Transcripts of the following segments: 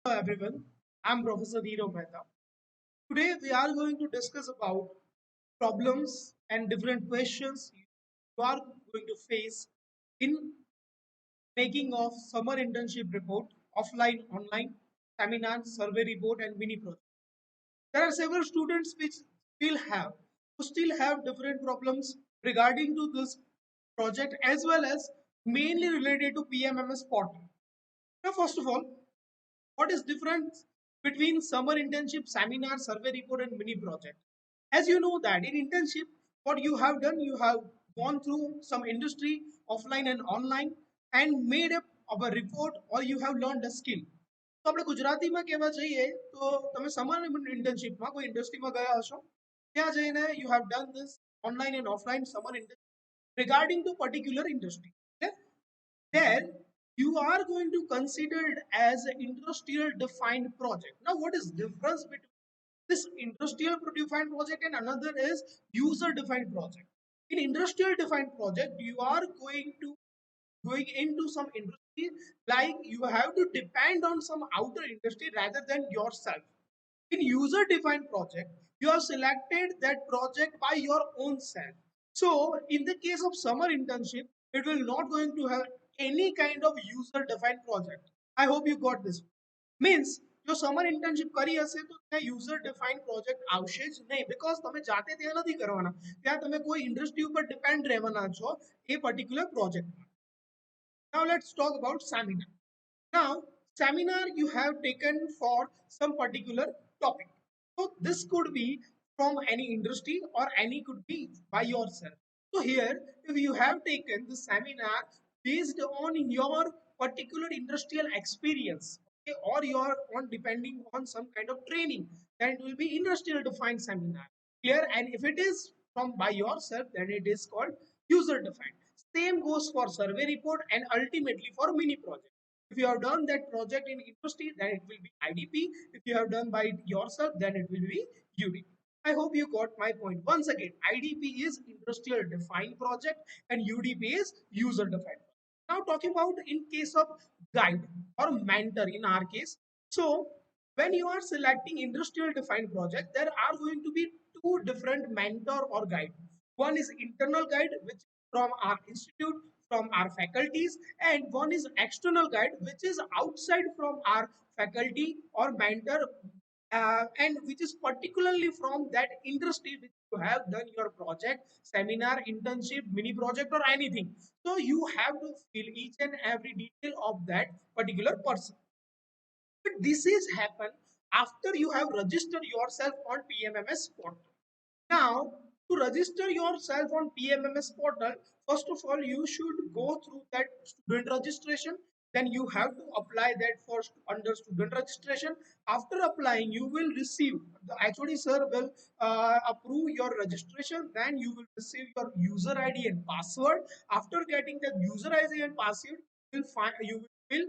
Hello everyone, I'm Professor Dhiro Mehta. Today we are going to discuss about problems and different questions you are going to face in making of summer internship report, offline, online, seminar, survey report and mini project. There are several students which still have different problems regarding to this project as well as mainly related to PMMS portal. Now first of all, what is difference between summer internship, seminar, survey report, and mini project? As you know that in internship, what you have done, you have gone through some industry, offline and online, and made up of a report or you have learned a skill. તો આપણે ગુજરાતીમાં કહેવા જઈએ તો તમે summer ઇન્ટર્નશિપમાં કોઈ ઇન્ડસ્ટ્રીમાં ગયા હશો ત્યાં જઈને you have done this online and offline summer internship regarding to particular industry. Okay? There you are going to consider it as an industrial defined project. Now what is difference between this industrial defined project and another is user defined project? In industrial defined project you are going into some industry, like you have to depend on some outer industry rather than yourself. In user defined project you have selected that project by your own self. So in the case of summer internship it will not going to have any kind of user defined project. I hope you got this. Means જો summer internship કરી હશે તો ત્યાં user defined project આવશે જ નહીં because તમે જાતે ત્યાં નથી કરવાના ત્યાં તમે કોઈ ઇન્ડસ્ટ્રી ઉપર ડિપેન્ડ રહેવાના છો એ પર્ટિક્યુલર પ્રોજેક્ટમાં. Now let's talk about seminar. Now, seminar you have taken for some particular topic. So this could be from any industry or any could be by yourself. So here, if you have taken the seminar based on your particular industrial experience, okay, or your on depending on some kind of training, then it will be industrial defined seminar. Clear? And if it is from by yourself, then it is called user defined. Same goes for survey report and ultimately for mini project. If you have done that project in industry, then it will be IDP. If you have done by yourself, then it will be UDP. I hope you got my point. Once again, IDP is industrial defined project and UDP is user defined. Now talking about in case of guide or mentor in our case. So when you are selecting industrial defined project, there are going to be two different mentor or guide. One is internal guide, which from our institute, from our faculties, and one is external guide, which is outside from our faculty or mentor, and which is particularly from that industry which you have done your project, seminar, internship, mini project, or anything. So you have to fill each and every detail of that particular person. But this is happen after you have registered yourself on PMMS portal. Now, to register yourself on PMMS portal, first of all, you should go through that student registration. Then you have to apply that for under student registration. After applying, you will receive the HOD sir will approve your registration. Then you will receive your user ID and password. After getting the user ID and password, you will fill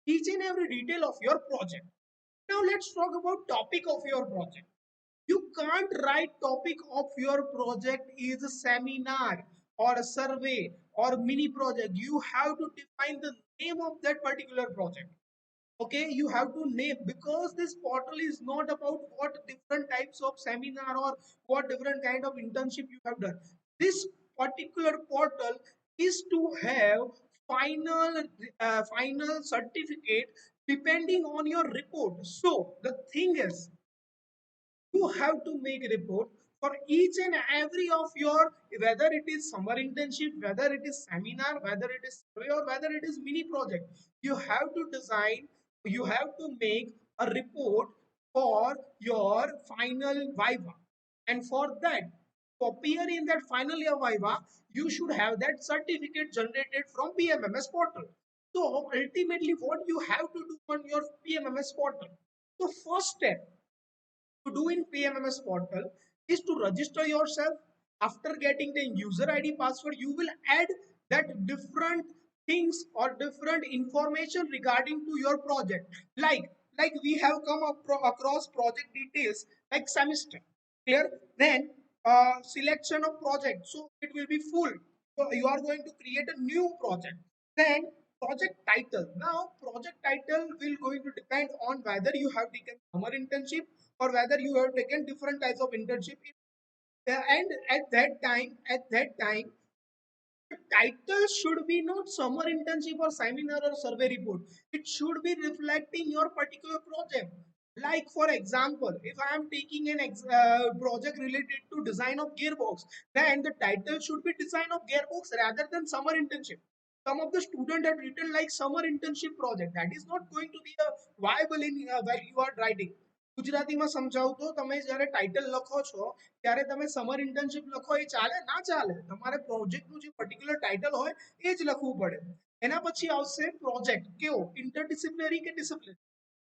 each and every detail of your project. Now let's talk about topic of your project. You can't write topic of your project is a seminar or a survey or mini project. You have to define the name of that particular project. Okay, you have to name because this portal is not about what different types of seminar or what different kind of internship you have done. This particular portal is to have final final certificate depending on your report. So the thing is you have to make a report for each and every of your, whether it is summer internship, whether it is seminar, whether it is survey, or whether it is mini project. You have to design, you have to make a report for your final viva, and for that to appear in that final year viva you should have that certificate generated from PMMS portal. So ultimately what you have to do on your PMMS portal, the first step to do in PMMS portal is to register yourself. After getting the user ID password, you will add that different things or different information regarding to your project. Like we have come across project details like semester. Clear? Then selection of project. So it will be full. So you are going to create a new project. Then project title. Now, project title will going to depend on whether you have taken summer internship or whether you have taken different types of internship. And at that time, the title should be not summer internship or seminar or survey report. It should be reflecting your particular project. Like for example, if I am taking an project related to design of gearbox, then the title should be design of gearbox rather than summer internship. Some of the student have written like summer internship project. That is not going to be a viable in while you are writing. ગુજરાતીમાં સમજાવું તો તમે જ્યારે title લખો છો ત્યારે તમે summer internship લખો એ ચાલે ના ચાલે તમારે પ્રોજેક્ટનું જે પર્ટિક્યુલર ટાઇટલ હોય એ જ લખવું પડે એના પછી આવશે પ્રોજેક્ટ કેવો ઇન્ટરડિસિપ્લિનરી કે disciplinary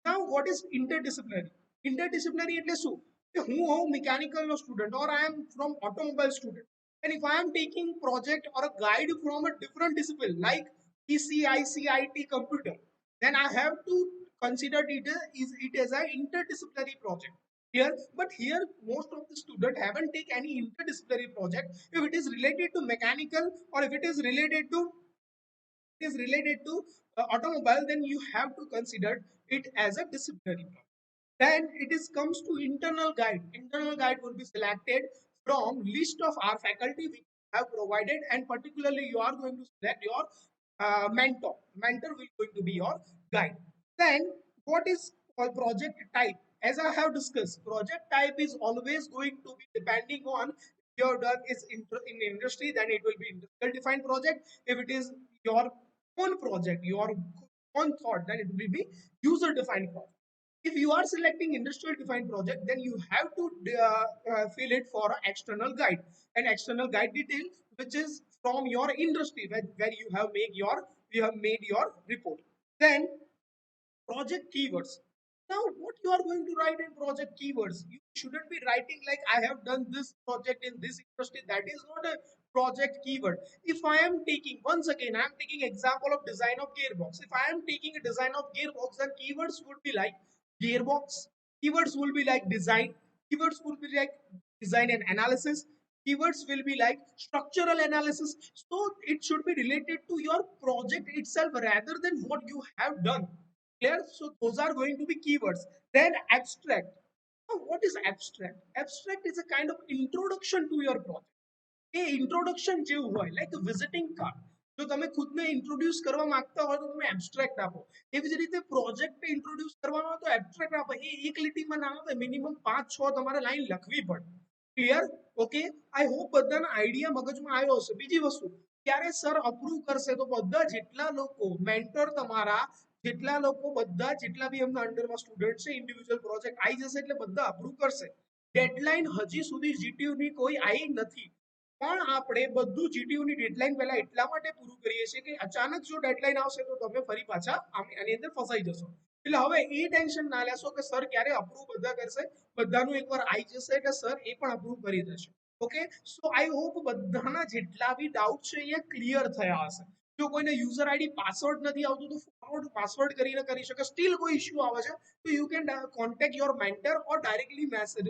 Now, what is interdisciplinary? Interdisciplinary એટલે શું? કે હું હોઉં mechanical નો student or I am from automobile student. And if I am taking project or a guide from a different discipline like ECICIT computer, then I have to consider it as an interdisciplinary project. Here, but here most of the student haven't taken any interdisciplinary project. If it is related to mechanical or if it is related to automobile, then you have to consider it as a disciplinary problem. Then it is comes to internal guide. Internal guide will be selected from list of our faculty which have provided, and particularly you are going to select your mentor. Mentor will going to be your guide. Then what is called project type? As I have discussed, project type is always going to be depending on your done is in industry, then it will be industrial defined project. If it is your own project, your own thought, then it will be user defined project. If you are selecting industrial defined project, then you have to fill it for an external guide, an external guide detail which is from your industry where you have made your report. Then project keywords. Now, what you are going to write in project keywords? You shouldn't be writing like I have done this project in this industry. That is not a project keyword. If I am taking, once again, I am taking example of design of gearbox. If I am taking a design of gearbox, then keywords would be like gearbox. Keywords will be like design. Keywords will be like design and analysis. Keywords will be like structural analysis. So it should be related to your project itself rather than what you have done. Clear? So those are going to be keywords. Then abstract. Now, what is abstract? Abstract is a kind of introduction to your project. A introduction જેવું હોય like visiting card. જો તમે ખુદને introduce કરવા માંગતા હોય તો તમે એબ્સ્ટ્રેક્ટ આપો. એવી જ રીતે પ્રોજેક્ટ ઇન્ટ્રોડ્યુસ કરવાનો હોય તો એબ્સ્ટ્રેક્ટ આપો. એ એક લીટીમાં ના આવે, મિનિમમ 5-6 તમારે લાઈન લખવી પડે. ક્લિયર? ઓકે, આઈ હોપ બધાને આઈડિયા મગજમાં આવ્યો હશે. બીજી વસ્તુ, ત્યારે સર અપ્રૂવ કરશે તો બધા જેટલા લોકો મેન્ટર તમારા જેટલા લોકો બધા જેટલા બી એમના અંડરમાં સ્ટુડન્ટ છે ઇન્ડિવિડ્યુઅલ પ્રોજેક્ટ આવી જશે એટલે બધા અપ્રૂવ કરશે. ડેડલાઇન હજી સુધી જીટીયુ ની કોઈ આવી નથી, પણ આપણે બધું જીટીયુ ની ડેડલાઇન પહેલા એટલા માટે પૂરું કરીએ છીએ કે અચાનક જો ડેડલાઇન આવશે તો તમે ફરી પાછા આની અંદર ફસાઈ જશો. એટલે હવે એ ટેન્શન ના લેશો કે સર ક્યારે અપ્રૂવ બધા કરશે. બધાનું એકવાર આવી જશે એટલે સર એ પણ અપ્રૂવ કરી દેશે. ઓકે, સો આઈ હોપ બધાના જેટલા બી ડાઉટ છે એ ક્લિયર થયા હશે. જો કોઈને યુઝર આઈડી પાસવર્ડ નથી આવતું તો ફોરવર્ડ પાસવર્ડ કરીને કરી શકે. સ્ટીલ કોઈ ઇશ્યુ આવે છે તો you can contact your mentor or directly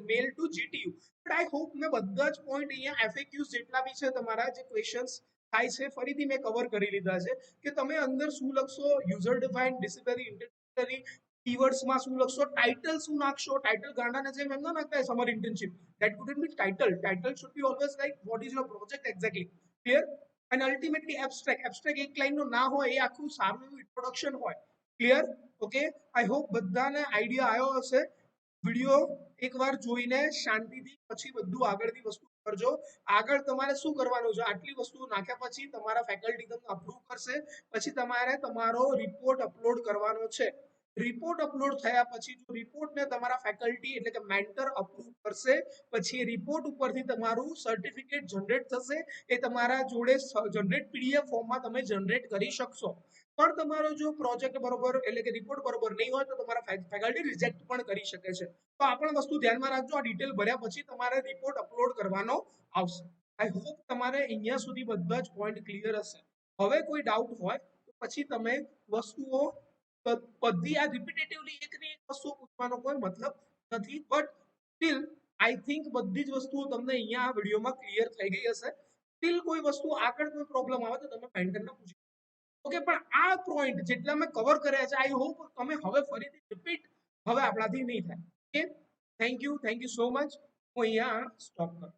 mail to GTU. But I hope મેં બધા જ પોઈન્ટ અહીંયા એફએક્યુઝ જેટલા બી છે તમારા જે ક્વેશ્ચન્સ થાય છે ફરીથી મેં કવર કરી લીધા છે કે તમે અંદર શું લખશો, યુઝર ડિફાઇન્ડ, ડિસિપ્લિનરી, ઇન્ટરડિસિપ્લિનરી, કીવર્ડ્સમાં શું લખશો, ટાઇટલ શું નાખશો. ટાઇટલ ગાંડાના જેમ એમ ના નાખતા summer internship. That wouldn't be title. Title should be always like what is your project exactly. Clear? And ultimately abstract. Abstract એક લાઈન નો ના હોય, એ આખું સારું એવું ઇન્ટ્રોડક્શન હોય. ક્લિયર? ઓકે, આઈ હોપ બધાને આઈડિયા આવ્યો હશે. વિડિયો એકવાર જોઈને શાંતિથી પછી બધું આગળની વસ્તુ કરજો. આગળ તમારે શું કરવાનું છે, આટલી વસ્તુ નાખ્યા પછી તમારા ફેકલ્ટી તમને અપ્રૂવ કરશે, પછી તમારે તમારો રિપોર્ટ અપલોડ કરવાનો છે. રિપોર્ટ અપલોડ થયા પછી જો રિપોર્ટને તમારા ફેકલ્ટી એટલે કે મેન્ટર અપ્રૂવ કરશે, પછી એ રિપોર્ટ ઉપરથી તમારું સર્ટિફિકેટ જનરેટ થશે. એ તમારા જોડે જનરેટ પીડીએફ ફોર્મમાં તમે જનરેટ કરી શકશો. પણ તમારો જો પ્રોજેક્ટ બરોબર એટલે કે રિપોર્ટ બરોબર નહીં હોય તો તમારા ફેકલ્ટી રિજેક્ટ પણ કરી શકે છે. તો આ પણ વસ્તુ ધ્યાનમાં રાખજો. આ ડિટેલ ભર્યા પછી તમારે રિપોર્ટ અપલોડ કરવાનો આવશે. આઈ હોપ તમારે અહીંયા સુધી બધા જ પોઈન્ટ ક્લિયર હશે. હવે કોઈ ડાઉટ હોય તો પછી તમે વસ્તુઓ બધી આ રિપીટેટિવલી એકની એક વસ્તુ પૂછવાનો કોઈ મતલબ નથી. બટ સ્ટીલ આઈ થિંક બધી જ વસ્તુઓ તમને અહીંયા આ વિડીયોમાં ક્લિયર થઈ ગઈ હશે. સ્ટીલ કોઈ વસ્તુ આગળ કોઈ પ્રોબ્લેમ આવે તો તમે મેન્ટરને પૂછી. ઓકે, પણ આ પોઈન્ટ જેટલા મેં કવર કર્યા છે આઈ હોપ તમે હવે ફરીથી રિપીટ હવે આપણાથી નહીં થાય. Okay, thank you so much. હું અહીંયા સ્ટોપ કરું.